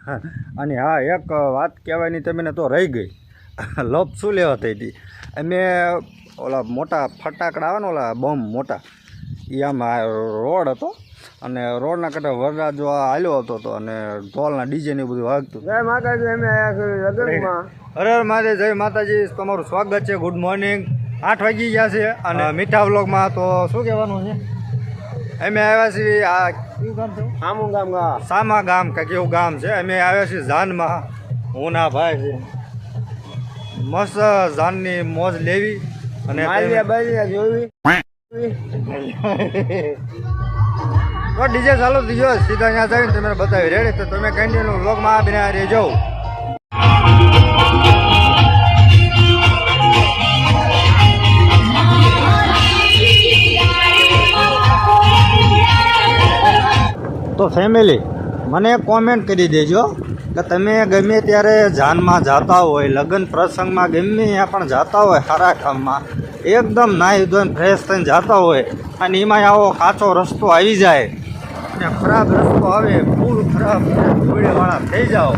અને હા, એક વાત કહેવાની તમને તો રહી ગઈ. લપ શું લેવા થઈ હતી? અમે ઓલા મોટા ફટાકડા આવે ને, ઓલા બમ મોટા, એ આમાં રોડ હતો અને રોડના કાંઠે વરરાજો હાલ્યો હતો તો અને ઢોલના ડીજે ને બધું વાગતું. જય માતાજી, અમે આવ્યા લગ્નમાં. હર હર મહાદેવ, જય માતાજી, તમારું સ્વાગત છે. Good morning. 8 વાગી ગયા છે અને મીઠા વ્લોગમાં તો શું કહેવાનું છે? અમે આવ્યા છીએ આ કયું ગામ છે? સામું ગામ સામા ગામ કે કેવું ગામ છે. અમે આવ્યા છીએ જાનમાં. હું ના ભાઈ છે મસ્ત જાનની મોજ લેવી અને જોવી. તો ડીજે ચાલુ થઈ ગયો, સીધા અહીંયા જઈને તમે બતાવી. રેડી? તો તમે કન્ટિન્યુ વ્લોગમાં આ બિના રહેજો. તો ફેમિલી, મને કોમેન્ટ કરી દેજો કે તમે ગમે ત્યારે જાનમાં જતા હોય, લગ્ન પ્રસંગમાં ગમે ત્યાં પણ જતા હોય, સારા કામમાં એકદમ નાહી ધોઈને ફ્રેશ થઈને જતા હોય અને એમાં આવો કાચો રસ્તો આવી જાય અને ખરાબ રસ્તો આવે, ફૂલ ખરાબ ધૂળેવાળા થઈ જાઓ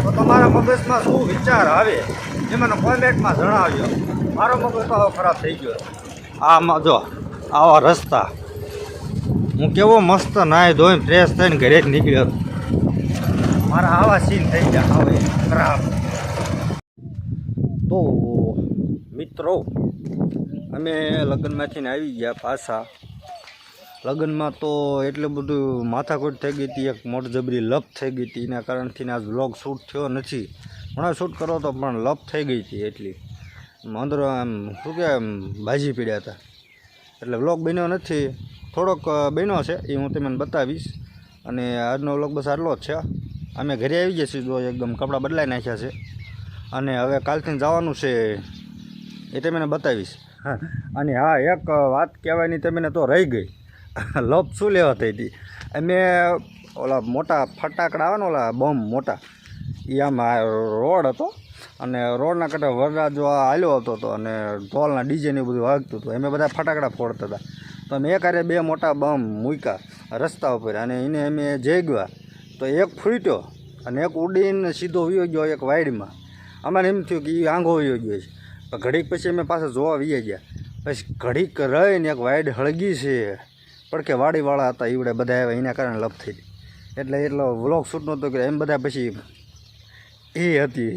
તો તમારા મગજમાં શું વિચાર આવે એ મને કોમેન્ટમાં જણાવજો. મારો મગજ તો ખરાબ થઈ ગયો. આમાં જો આવા રસ્તા, હું કેવો મસ્ત નાહી ધોઈને ફ્રેશ થઈને ઘરે જ નીકળ્યો, મારા આવા સીન થઈ ગયા હવે ખરાબ. તો મિત્રો, અમે લગ્નમાંથી આવી ગયા પાછા. લગ્નમાં તો એટલું બધું માથાકૂટ થઈ ગઈ હતી, એક મોટી જબરી લપ થઈ ગઈ હતી. એના કારણથી આજ વ્લોગ શૂટ થયો નથી. હમણાં શૂટ કરો તો પણ લપ થઈ ગઈ હતી એટલી અંદર આમ શું કે ભાજી પીડ્યા હતા, એટલે વ્લોગ બન્યો નથી. થોડોક બન્યો છે એ હું તમને બતાવીશ. અને આજનો વ્લોગ બસ આટલો જ છે. અમે ઘરે આવી ગયા છીએ, જો એકદમ કપડાં બદલાઈ નાખ્યા છે અને હવે કાલથી જવાનું છે એ તમને બતાવીશ. અને હા, એક વાત કહેવાની તમને તો રહી ગઈ. લપ શું લેવા થઈ હતી? અમે ઓલા મોટા ફટાકડા આવે ને, ઓલા બમ મોટા, એ આમાં રોડ હતો અને રોડના કાંઠે વરરાજો હાલ્યો હતો તો અને ઢોલના ડીજે ને બધું વાગતું હતું. અમે બધા ફટાકડા ફોડતા હતા તો અમે એકારે 2 મોટા બમ મૂક્યા રસ્તા ઉપર અને એને અમે જઈ ગયા તો એક ફૂટ્યો અને એક ઉડીને સીધો વયો ગયો એક વાયડમાં. અમારે એમ થયું કે એ આંગો વયો ગયો છે. ઘડીક પછી અમે પાછા જોવા વયા ગયા. પછી ઘડીક રહીને એક વાયડ હળગી છે, પણ કે વાડીવાળા હતા એવડે બધા આવ્યા, એના કારણે લપ થઈ એટલે એટલો વ્લોગ શૂટ નહોતો કર્યો. એમ બધા પછી એ હતી